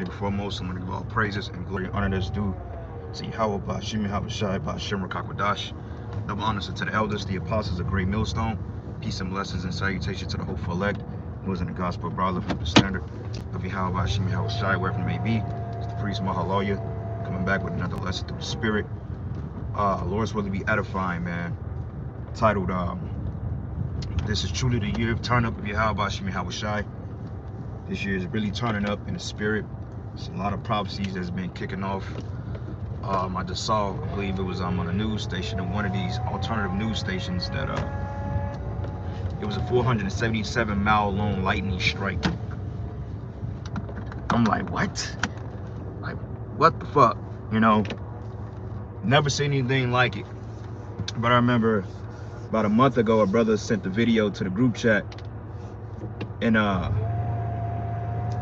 and foremost, I'm going to give all praises and glory and honor that's due to Yahweh Bashim Yahushai Bashim Rakakwadash. Double honors to the elders, the apostles of Great Millstone. Peace and blessings and salutation to the hopeful elect who is in the gospel brother from the standard of Yahweh Bashim Yahushai, wherever it may be. It's the priest Mahaloya coming back with another lesson through the spirit. Lord's will to be edifying, man. Titled, this is truly the year of turn up of Yahweh Bashim Yahushai. This year is really turning up in the spirit. There's a lot of prophecies that's been kicking off. I just saw, I believe it was on a news station, in one of these alternative news stations, that it was a 477-mile long lightning strike. I'm like, what? Like, what the fuck? You know, never seen anything like it. But I remember about a month ago, a brother sent the video to the group chat, and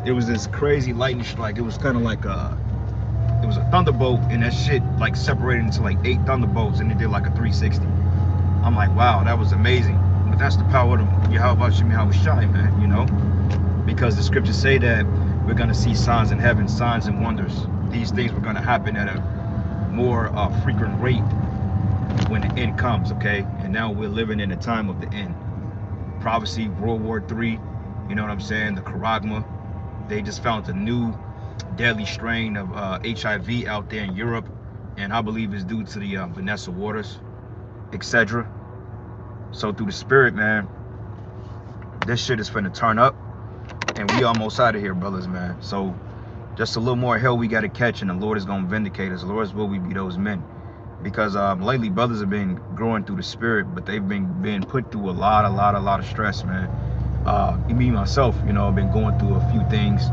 it was this crazy lightning strike. It was kind of like it was a thunderbolt, and that shit like separated into like 8 thunderbolts, and it did like a 360. I'm like, wow, that was amazing. But that's the power of Yahweh Bashim Yahushai, man, you know? Because the scriptures say that we're gonna see signs in heaven, signs and wonders. These things were gonna happen at a more frequent rate when the end comes, okay? And now we're living in the time of the end. Prophecy, World War III, you know what I'm saying? The Charagma. They just found a new deadly strain of HIV out there in Europe, and I believe it's due to the Vanessa waters, etc. So through the spirit, man, this shit is finna turn up, and we almost out of here, brothers, man. So just a little more hell we got to catch, and the Lord is gonna vindicate us. Lord's will we be those men, because lately brothers have been growing through the spirit, but they've been put through a lot of stress, man. Me myself, you know, I've been going through a few things,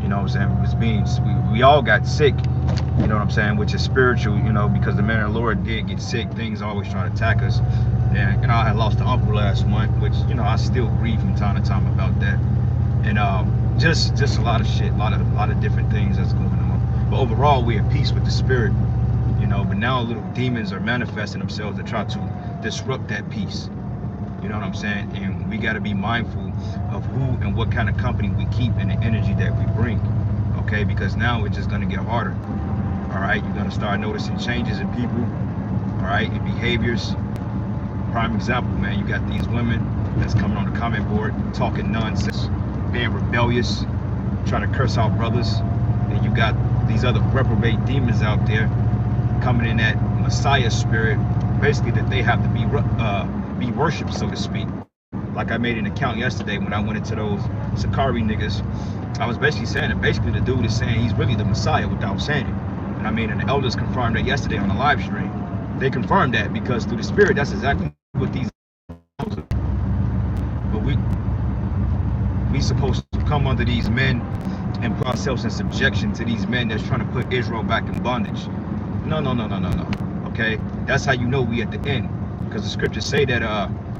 you know what I'm saying. We all got sick, you know what I'm saying, which is spiritual, you know, because the man of the Lord did get sick. Things always try to attack us. And you know, I had lost an uncle last month, which, you know, I still grieve from time to time about that. And just a lot of shit, a lot of different things that's going on. But overall, we're at peace with the spirit, you know. But now little demons are manifesting themselves to try to disrupt that peace. You know what I'm saying? And we got to be mindful of who and what kind of company we keep and the energy that we bring, okay? Because now it's just going to get harder, all right? You're going to start noticing changes in people, all right, in behaviors. Prime example, man, you got these women that's coming on the comment board talking nonsense, being rebellious, trying to curse out brothers. And you got these other reprobate demons out there coming in that Messiah spirit, basically that they have to be worshipped, so to speak. Like I made an account yesterday when I went into those Sakari niggas. I was basically saying that the dude is saying he's really the Messiah without saying it. And I mean, and the elders confirmed that yesterday on the live stream. They confirmed that because through the spirit, that's exactly what these. But we supposed to come under these men and put ourselves in subjection to these men that's trying to put Israel back in bondage. No. Okay, that's how you know we at the end. Because the scriptures say that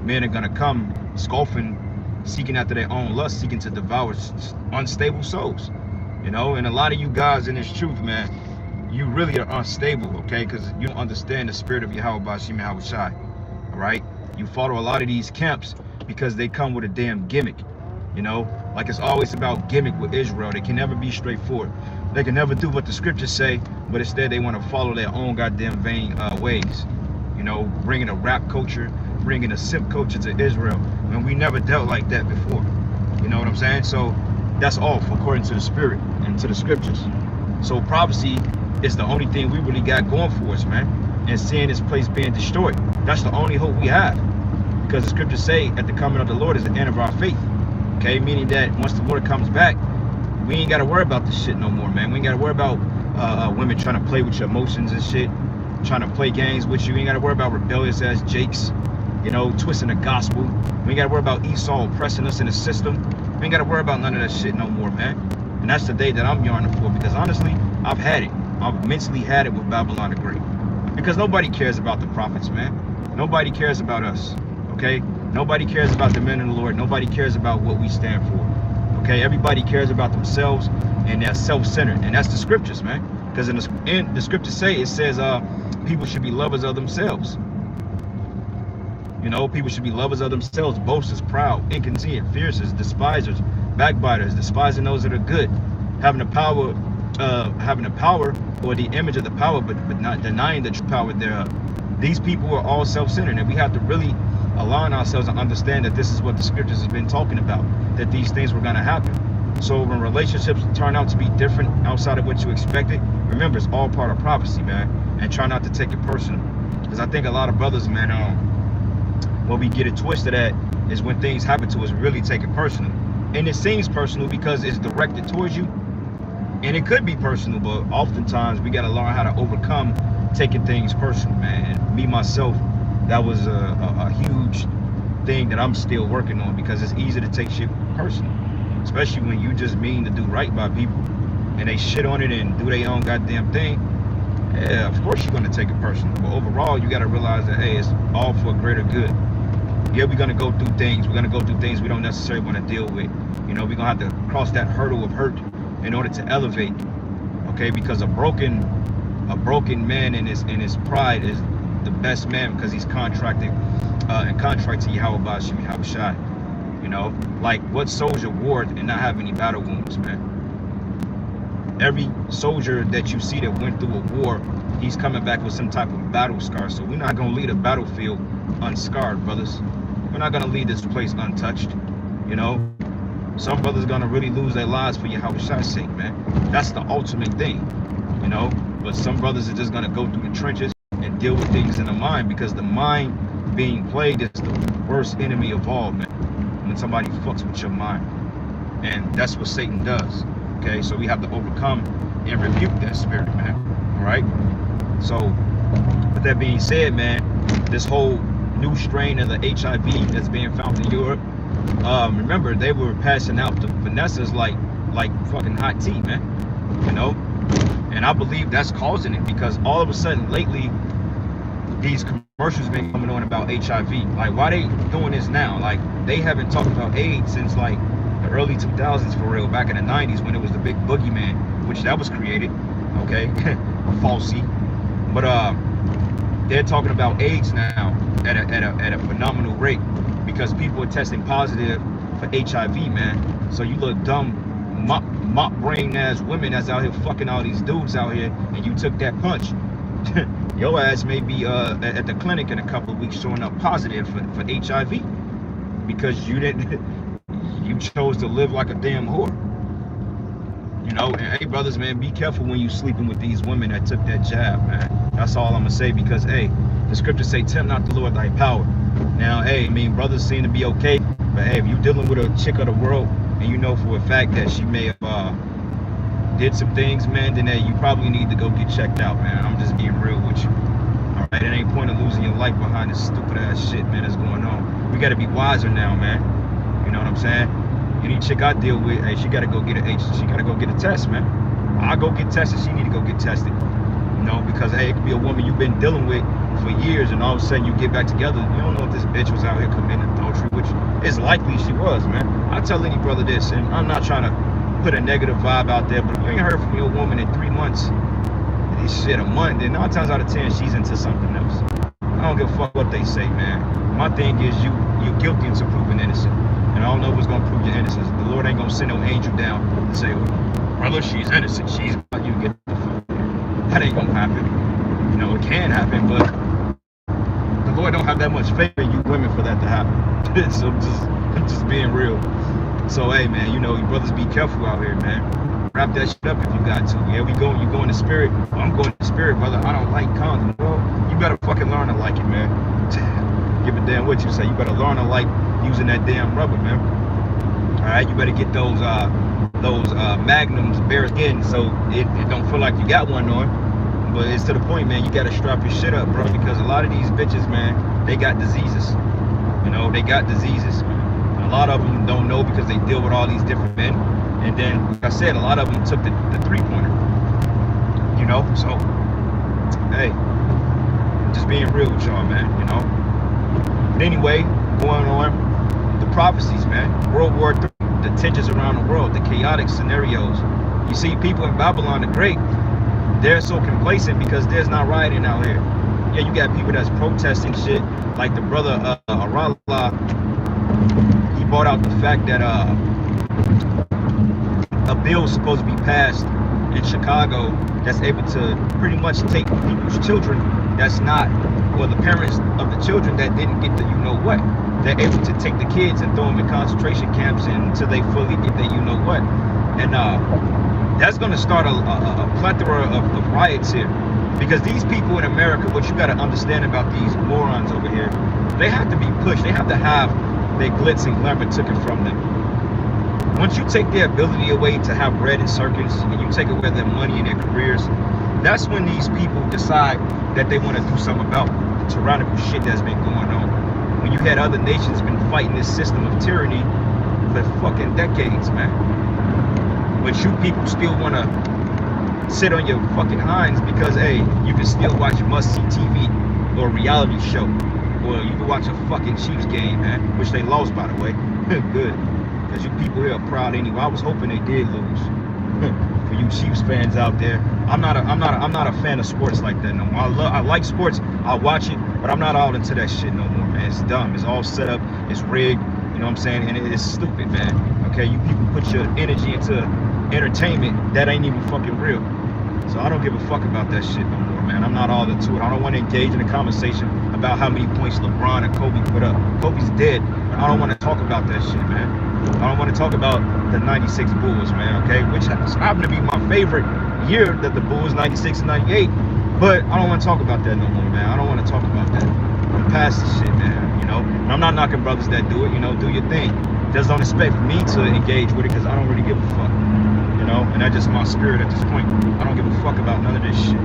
men are gonna come scoffing, seeking after their own lust, seeking to devour unstable souls. You know, and a lot of you guys in this truth, man, you really are unstable, okay? Because you don't understand the spirit of Yahweh Bashim Yahushai. All right, you follow a lot of these camps because they come with a damn gimmick. You know, like it's always about gimmick with Israel. They can never be straightforward. They can never do what the scriptures say, but instead they want to follow their own goddamn vain ways. You know, bringing a rap culture, bringing a simp culture to Israel, and we never dealt like that before. You know what I'm saying? So that's off according to the spirit and to the scriptures. So prophecy is the only thing we really got going for us, man. And seeing this place being destroyed, that's the only hope we have. Because the scriptures say at the coming of the Lord is the end of our faith. Okay, meaning that once the Lord comes back, we ain't got to worry about this shit no more, man. We ain't got to worry about women trying to play with your emotions and shit, trying to play games with you. We ain't got to worry about rebellious ass Jakes, you know, twisting the gospel. We ain't got to worry about Esau oppressing us in the system. We ain't got to worry about none of that shit no more, man. And that's the day that I'm yearning for, because honestly, I've had it. I've mentally had it with Babylon the Great. Because nobody cares about the prophets, man. Nobody cares about us, okay? Nobody cares about the men of the Lord. Nobody cares about what we stand for, okay? Everybody cares about themselves, and they're self-centered. And that's the scriptures, man. Because in the scriptures it says people should be lovers of themselves. You know, people should be lovers of themselves, boasters, proud, inconvenient, fiercers, despisers, backbiters, despising those that are good, having the power, or the image of the power, but not denying the true power thereof. These people are all self-centered, and we have to really align ourselves and understand that this is what the scriptures has been talking about, that these things were going to happen. So when relationships turn out to be different outside of what you expected, remember, it's all part of prophecy, man. And try not to take it personal, because I think a lot of brothers, man, what we get it twisted at is when things happen to us, we really take it personal. And it seems personal because it's directed towards you, and it could be personal, but oftentimes we got to learn how to overcome taking things personal, man. And me, myself, that was a huge thing that I'm still working on, because it's easy to take shit personal, especially when you just mean to do right by people and they shit on it and do their own goddamn thing. Yeah, of course you're going to take it personal, but overall you got to realize that, hey, it's all for a greater good. Yeah, we're going to go through things. We're going to go through things we don't necessarily want to deal with. You know, we're going to have to cross that hurdle of hurt in order to elevate. Okay, because a broken man in his pride is the best man, because he's contracted and contract to Yahweh Shai. You know, like, what soldier warred and not have any battle wounds, man? Every soldier that you see that went through a war, he's coming back with some type of battle scar. So we're not going to leave a battlefield unscarred, brothers. We're not going to leave this place untouched. You know, some brothers going to really lose their lives for Yahweh Shai's sake, man. That's the ultimate thing, you know. But some brothers are just going to go through the trenches and deal with things in the mind, because the mind being plagued is the worst enemy of all, man. When somebody fucks with your mind. And that's what Satan does. Okay, so we have to overcome and rebuke that spirit, man. All right. So, with that being said, man, this whole new strain of the HIV that's being found in Europe, remember, they were passing out the Vanessas like fucking hot tea, man. You know, and I believe that's causing it, because all of a sudden lately, these commercials been coming on about HIV. Like, why they doing this now? Like, they haven't talked about AIDS since like the early 2000s, for real, back in the 90s, when it was the big boogeyman, which that was created, okay, falsely. But they're talking about AIDS now at a phenomenal rate, because people are testing positive for HIV, man. So you look dumb, mop brain ass women that's out here fucking all these dudes out here, and you took that punch. Your ass may be at the clinic in a couple of weeks showing up positive for HIV, because you chose to live like a damn whore. You know, and hey, brothers, man, be careful when you sleeping with these women that took that jab, man. That's all I'm gonna say, because, hey, the scriptures say, tempt not the Lord thy power. Now, hey, I mean, brothers seem to be okay, but hey, if you're dealing with a chick of the world, and you know for a fact that she may have did some things, man, then hey, you probably need to go get checked out, man. I'm just being real with you. All right, it ain't point of losing your life behind this stupid ass shit, man, that's going on. We gotta be wiser now, man. You know what I'm saying? Any chick I deal with, hey, she gotta go get a test, man. I'll go get tested. She need to go get tested. You know, because hey, it could be a woman you've been dealing with for years, and all of a sudden you get back together. You don't know if this bitch was out here committing adultery, which is likely she was, man. I tell any brother this, and I'm not trying to put a negative vibe out there, but if you ain't heard from your woman in 3 months, shit, a month, then 9 times out of 10 she's into something else. I don't give a fuck what they say, man. My thing is you're guilty until proven innocent. And I don't know what's gonna prove your innocence. The Lord ain't gonna send no angel down and say, brother, she's innocent. She's about you get the fuck. That ain't gonna happen. You know, it can happen, but the Lord don't have that much faith in you women for that to happen. So I'm just being real. So hey, man, you know, you brothers be careful out here, man. Wrap that shit up if you got to. Yeah, you going to spirit. I'm going to spirit, brother. I don't like condoms. Well, you better fucking learn to like it, man. Give a damn what you say. You better learn to like using that damn rubber, man. All right, you better get those magnums bare skin, so it don't feel like you got one on. But it's to the point, man, you gotta strap your shit up, bro, because a lot of these bitches, man, they got diseases. You know, they got diseases, man. A lot of them don't know because they deal with all these different men. And then, like I said, a lot of them took the 3-pointer. You know, so hey, just being real with y'all, man, you know. But anyway, going on, the prophecies, man. World War III, the tensions around the world, the chaotic scenarios. You see, people in Babylon the Great, they're so complacent because there's not rioting out here. Yeah, you got people that's protesting shit, like the brother Arallah. He brought out the fact that a bill supposed to be passed in Chicago that's able to pretty much take people's children that's not, well, the parents of the children that didn't get the you-know-what. They're able to take the kids and throw them in concentration camps until they fully get the you-know-what. And that's going to start a plethora of riots here. Because these people in America, what you got to understand about these morons over here, they have to be pushed. They have to have their glitz and glamour taken from them. Once you take their ability away to have bread and circus, and you take away their money and their careers, that's when these people decide that they want to do something about the tyrannical shit that's been going on. When you had other nations been fighting this system of tyranny for fucking decades, man. But you people still want to sit on your fucking hinds because, hey, you can still watch must-see TV or a reality show. Or you can watch a fucking Chiefs game, man, which they lost, by the way. Good. Because you people here are proud anyway. I was hoping they did lose. For you Chiefs fans out there, I'm not a fan of sports like that no more. I like sports, I watch it, but I'm not all into that shit no more, man. It's dumb. It's all set up. It's rigged. You know what I'm saying? And it's stupid, man. Okay, you people put your energy into entertainment that ain't even fucking real. So I don't give a fuck about that shit no more, man. I'm not all into it. I don't want to engage in a conversation about how many points LeBron and Kobe put up. Kobe's dead. I don't want to talk about that shit, man. I don't want to talk about the 96 Bulls, man, okay? Which happened to be my favorite year, that the Bulls, 96 and 98. But I don't want to talk about that no more, man. I don't want to talk about that. I'm past the shit, man, you know? And I'm not knocking brothers that do it, you know? Do your thing. Just don't expect me to engage with it because I don't really give a fuck, you know? And that's just my spirit at this point. I don't give a fuck about none of this shit.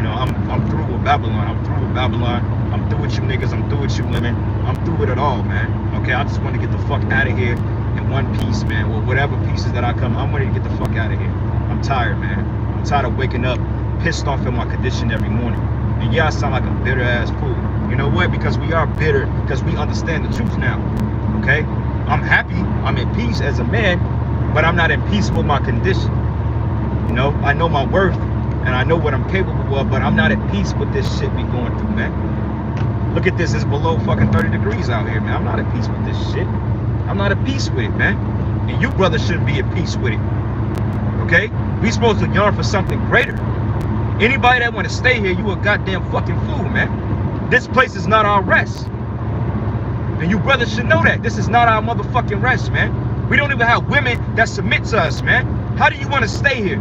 You know, I'm through with Babylon. I'm through with Babylon. I'm through with you niggas. I'm through with you women. I'm through with it all, man. Okay, I just want to get the fuck out of here in one piece, man. Or whatever pieces that I come, I'm ready to get the fuck out of here. I'm tired, man. I'm tired of waking up pissed off in my condition every morning. And yeah, I sound like a bitter ass fool. You know what? Because we are bitter, because we understand the truth now. Okay? I'm happy. I'm at peace as a man, but I'm not in peace with my condition. You know, I know my worth and I know what I'm capable of, but I'm not at peace with this shit we going through, man. Look at this, it's below fucking 30 degrees out here, man. I'm not at peace with this shit. I'm not at peace with it, man. And you brothers shouldn't be at peace with it. Okay? We supposed to yearn for something greater. Anybody that want to stay here, you a goddamn fucking fool, man. This place is not our rest. And you brothers should know that. This is not our motherfucking rest, man. We don't even have women that submit to us, man. How do you want to stay here?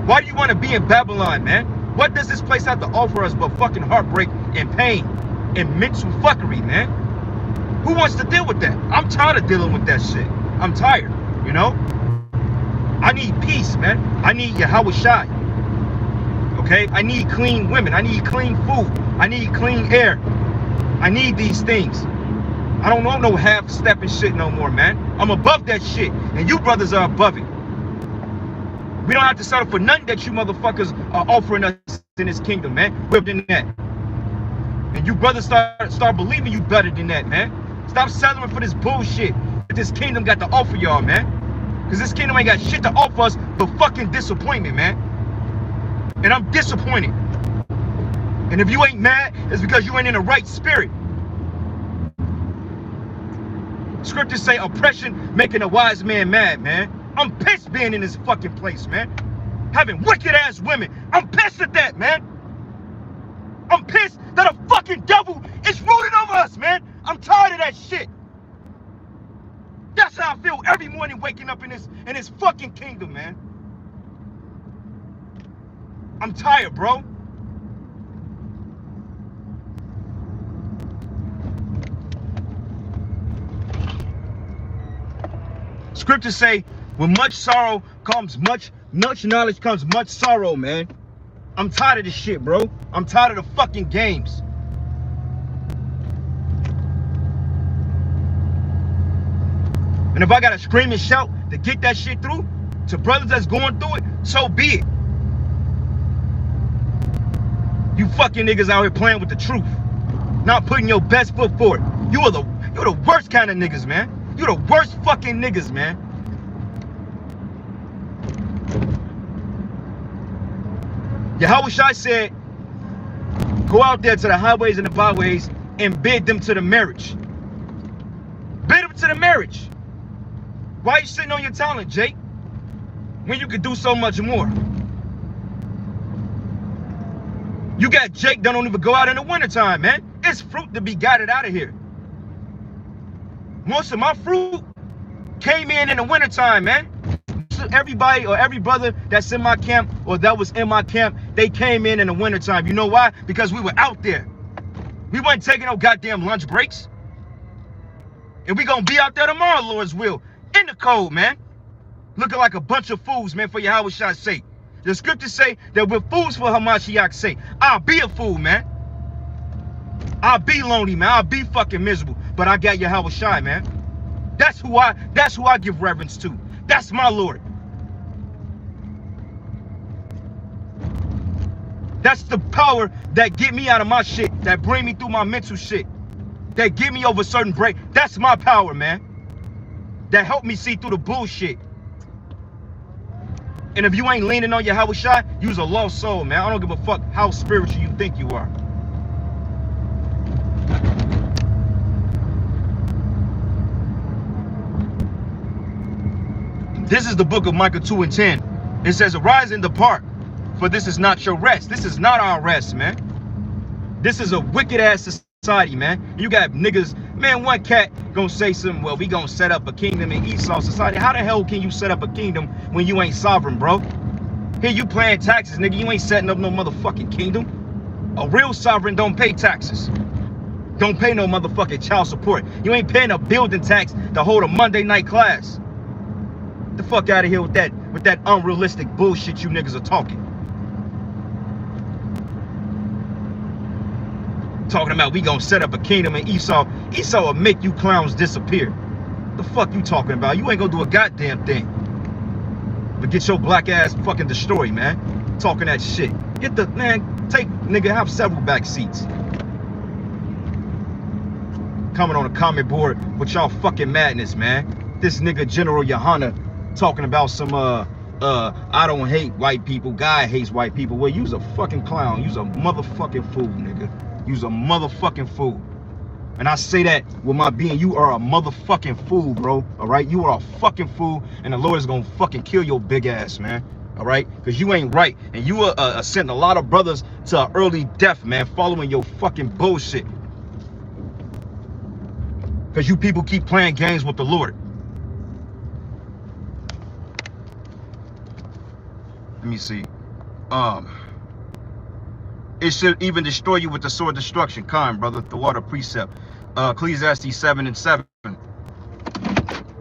Why do you want to be in Babylon, man? What does this place have to offer us but fucking heartbreak and pain and mental fuckery, man? Who wants to deal with that? I'm tired of dealing with that shit. I'm tired, you know? I need peace, man. I need Yahweh Shai. Okay? I need clean women. I need clean food. I need clean air. I need these things. I don't want no half-stepping shit no more, man. I'm above that shit, and you brothers are above it. We don't have to settle for nothing that you motherfuckers are offering us in this kingdom, man. We're better than that. And you brothers start believing you better than that, man. Stop settling for this bullshit that this kingdom got to offer y'all, man. Because this kingdom ain't got shit to offer us but fucking disappointment, man. And I'm disappointed. And if you ain't mad, it's because you ain't in the right spirit. Scriptures say oppression making a wise man mad, man. I'm pissed being in this fucking place, man. Having wicked ass women. I'm pissed at that, man. I'm pissed that a fucking devil is ruling over us, man. I'm tired of that shit. That's how I feel every morning waking up in this fucking kingdom, man. I'm tired, bro. Scriptures say, with much sorrow comes much knowledge comes much sorrow, man. I'm tired of this shit, bro. I'm tired of the fucking games. And if I gotta scream and shout to get that shit through to brothers that's going through it, so be it. You fucking niggas out here playing with the truth, not putting your best foot forward. You're the worst kind of niggas, man. You're the worst fucking niggas, man. Yahweh Shai said, go out there to the highways and the byways and bid them to the marriage. Bid them to the marriage. Why are you sitting on your talent, Jake, when you could do so much more? You got Jake that don't even go out in the wintertime, man. It's fruit to be guided out of here. Most of my fruit came in the wintertime, man. Everybody or every brother that's in my camp or that was in my camp, they came in the wintertime. You know why? Because we were out there. We weren't taking no goddamn lunch breaks. And we gonna be out there tomorrow, Lord's will. In the cold, man. Looking like a bunch of fools, man, for Yahweh's sake. The scriptures say that we're fools for Hamashiach's sake. I'll be a fool, man. I'll be lonely, man. I'll be fucking miserable. But I got Yahweh, man. That's who I give reverence to. That's my Lord. That's the power that get me out of my shit, that bring me through my mental shit, that get me over certain break. That's my power, man. That help me see through the bullshit. And if you ain't leaning on Yahweh, you's a lost soul, man. I don't give a fuck how spiritual you think you are. This is the book of Micah 2:10. It says, arise and depart, for this is not your rest. This is not our rest, man. This is a wicked ass society, man. You got niggas, man, one cat gonna say something, well, we gonna set up a kingdom in Esau society. How the hell can you set up a kingdom when you ain't sovereign, bro? Here you paying taxes, nigga. You ain't setting up no motherfucking kingdom. A real sovereign don't pay taxes. Don't pay no motherfucking child support. You ain't paying a building tax to hold a Monday night class. The fuck out of here with that unrealistic bullshit you niggas are talking. Talking about we gonna set up a kingdom in Esau. Esau will make you clowns disappear. The fuck you talking about? You ain't gonna do a goddamn thing. But get your black ass fucking destroyed, man. Talking that shit. Get the, man, nigga, have several back seats. Coming on a comment board with y'all fucking madness, man. This nigga General Yohana talking about some I don't hate white people, God hates white people. Well, you's a fucking clown. You's a motherfucking fool, nigga. You's a motherfucking fool. And I say that with my being, you are a motherfucking fool, bro. All right? You are a fucking fool, and the Lord is gonna fucking kill your big ass, man. All right? Because you ain't right. And you are sending a lot of brothers to an early death, man, following your fucking bullshit. Because you people keep playing games with the Lord. Let me see. It should even destroy you with the sword of destruction. Kind, brother. The water precept. Ecclesiastes 7:7.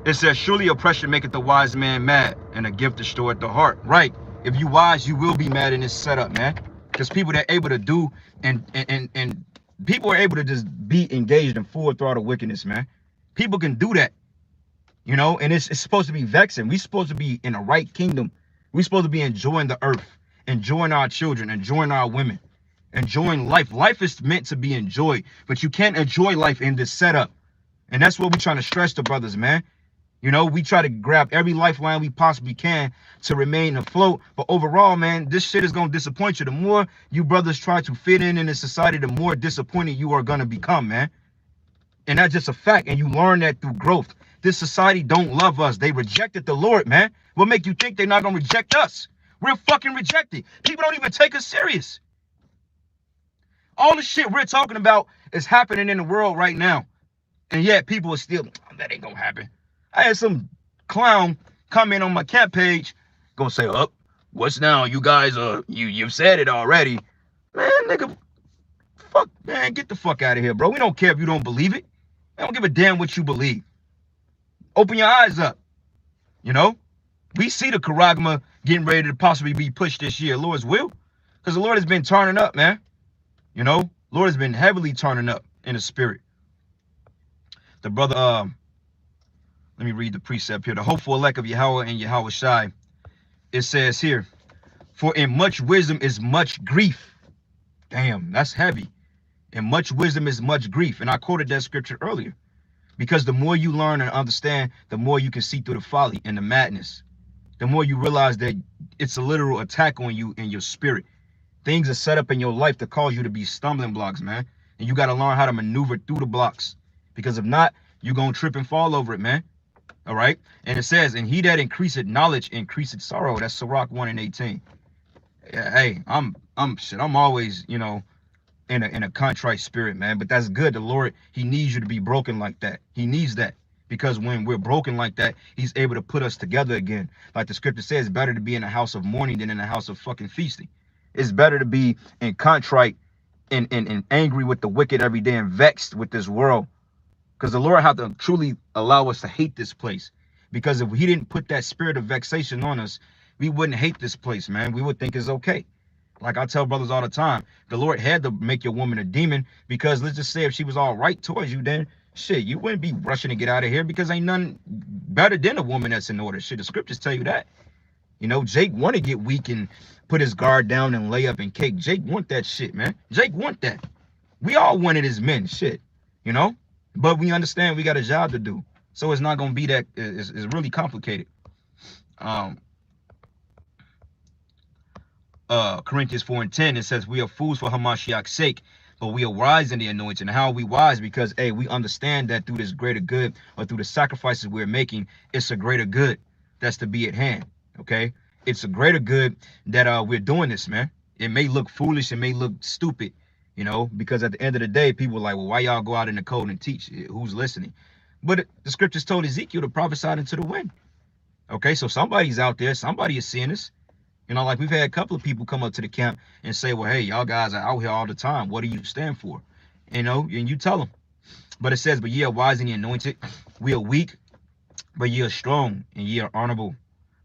It says, surely oppression maketh the wise man mad, and a gift destroyeth the heart. Right. If you wise, you will be mad in this setup, man. Because people that are able to do and people are able to just be engaged in full throttle wickedness, man. People can do that. You know, and it's supposed to be vexing. We're supposed to be in the right kingdom. We're supposed to be enjoying the earth, enjoying our children, enjoying our women, enjoying life. Life is meant to be enjoyed, but you can't enjoy life in this setup. And that's what we're trying to stress to brothers, man. You know, we try to grab every lifeline we possibly can to remain afloat. But overall, man, this shit is going to disappoint you. The more you brothers try to fit in this society, the more disappointed you are going to become, man. And that's just a fact. And you learn that through growth. This society don't love us. They rejected the Lord, man. What make you think they're not going to reject us? We're fucking rejected. People don't even take us serious. All the shit we're talking about is happening in the world right now. And yet people are still, oh, that ain't going to happen. I had some clown comment on my cat page. Gonna say, oh, what's now? You guys, you've said it already. Man, nigga, fuck, man, get the fuck out of here, bro. We don't care if you don't believe it. I don't give a damn what you believe. Open your eyes up. You know? We see the Charagma getting ready to possibly be pushed this year. Lord's will. Because the Lord has been turning up, man. You know? Lord has been heavily turning up in the spirit. The brother, let me read the precept here. The hopeful elect of Yahweh and Yahweh Shai. It says here, for in much wisdom is much grief. Damn, that's heavy. In much wisdom is much grief. And I quoted that scripture earlier. Because the more you learn and understand, the more you can see through the folly and the madness. The more you realize that it's a literal attack on you and your spirit. Things are set up in your life to cause you to be stumbling blocks, man. And you got to learn how to maneuver through the blocks. Because if not, you're going to trip and fall over it, man. All right. And it says, and he that increaseth knowledge increaseth sorrow. That's Sirach 1:18. Hey, I'm always, you know, in a contrite spirit, man. But that's good. The Lord, he needs you to be broken like that. He needs that. Because when we're broken like that, he's able to put us together again. Like the scripture says, better to be in a house of mourning than in a house of fucking feasting. It's better to be in contrite and angry with the wicked every day and vexed with this world. Because the Lord had to truly allow us to hate this place. Because if he didn't put that spirit of vexation on us, we wouldn't hate this place, man. We would think it's okay. Like I tell brothers all the time, the Lord had to make your woman a demon, because let's just say if she was all right towards you, then shit, you wouldn't be rushing to get out of here, because ain't nothing better than a woman that's in order. Shit, the scriptures tell you that. You know, Jake want to get weak and put his guard down and lay up and cake. Jake want that shit, man. Jake want that. We all want it as men, shit, you know? But we understand we got a job to do. So it's not going to be that, it's really complicated. Corinthians 4:10, it says, we are fools for Hamashiach's sake, but we are wise in the anointing. And how are we wise? Because, hey, we understand that through this greater good, or through the sacrifices we're making, it's a greater good that's to be at hand, okay? It's a greater good that we're doing this, man. It may look foolish, it may look stupid, you know, because at the end of the day, people are like, well, why y'all go out in the cold and teach? Who's listening? But the scriptures told Ezekiel to prophesy into the wind. Okay, so somebody's out there, somebody is seeing this. You know, like we've had a couple of people come up to the camp and say, well, hey, y'all guys are out here all the time. What do you stand for? You know, and you tell them. But it says, but ye are wise and ye anointed. We are weak, but ye are strong, and ye are honorable,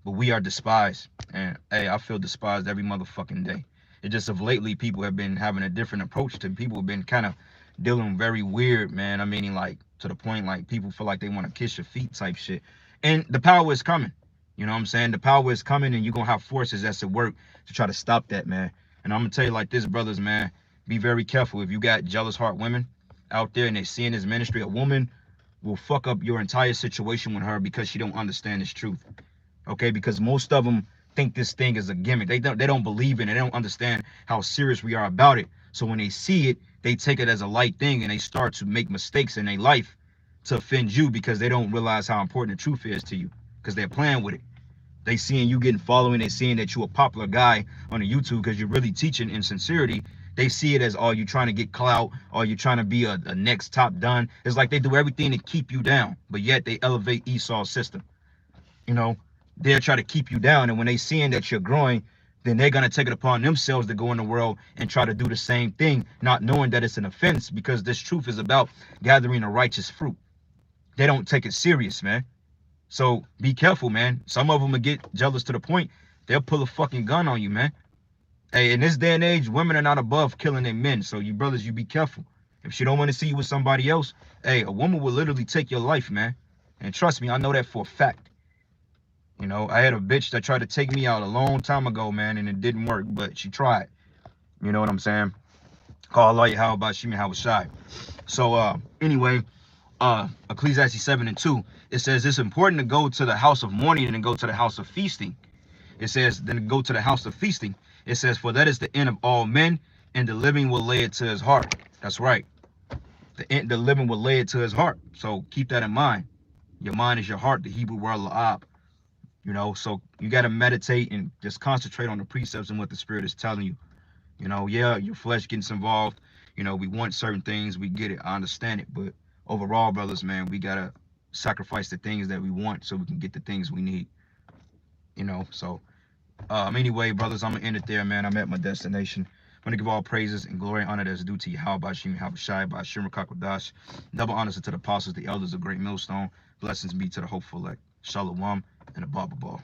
but we are despised. And hey, I feel despised every motherfucking day. It just of lately, people have been having a different approach to people have been kind of dealing very weird, man. I mean, like to the point like people feel like they want to kiss your feet type shit. And the power is coming. You know what I'm saying? The power is coming, and you're going to have forces that's at work to try to stop that, man. And I'm going to tell you like this, brothers, man, be very careful. If you got jealous heart women out there and they see in this ministry, a woman will fuck up your entire situation with her because she don't understand this truth. Okay? Because most of them think this thing is a gimmick. They don't believe in it. They don't understand how serious we are about it. So when they see it, they take it as a light thing, and they start to make mistakes in their life to offend you because they don't realize how important the truth is to you, because they're playing with it. They seeing you getting following, they seeing that you a popular guy on the YouTube because you're really teaching in sincerity. They see it as, oh, you trying to get clout, or you trying to be a next top done. It's like they do everything to keep you down, but yet they elevate Esau's system. You know, they'll try to keep you down, and when they seeing that you're growing, then they're going to take it upon themselves to go in the world and try to do the same thing, not knowing that it's an offense, because this truth is about gathering a righteous fruit. They don't take it serious, man. So be careful, man. Some of them will get jealous to the point they'll pull a fucking gun on you, man. Hey, in this day and age, women are not above killing their men. So you brothers, you be careful. If she don't want to see you with somebody else, hey, a woman will literally take your life, man. And trust me, I know that for a fact. You know, I had a bitch that tried to take me out a long time ago, man, and it didn't work, but she tried. You know what I'm saying? Call Allah, how about Shimi, how was shy. So anyway, Ecclesiastes 7:2, it says it's important to go to the house of mourning and then go to the house of feasting. It says then go to the house of feasting. It says, for that is the end of all men, and the living will lay it to his heart. That's right. The living will lay it to his heart. So keep that in mind. Your mind is your heart, the Hebrew word la'ab. You know, so you got to meditate and just concentrate on the precepts and what the Spirit is telling you. You know, yeah, your flesh gets involved. You know, we want certain things. We get it. I understand it. But overall, brothers, man, we got to sacrifice the things that we want so we can get the things we need. You know, so anyway, brothers, I'm going to end it there, man. I'm at my destination. I'm going to give all praises and glory and honor that's due to Yahweh, Shimi, Habashai, by Shimmer Kakwadash. Double honors to the apostles, the elders of Great Millstone. Blessings be to the hopeful elect. Shalom and a Baba Ball.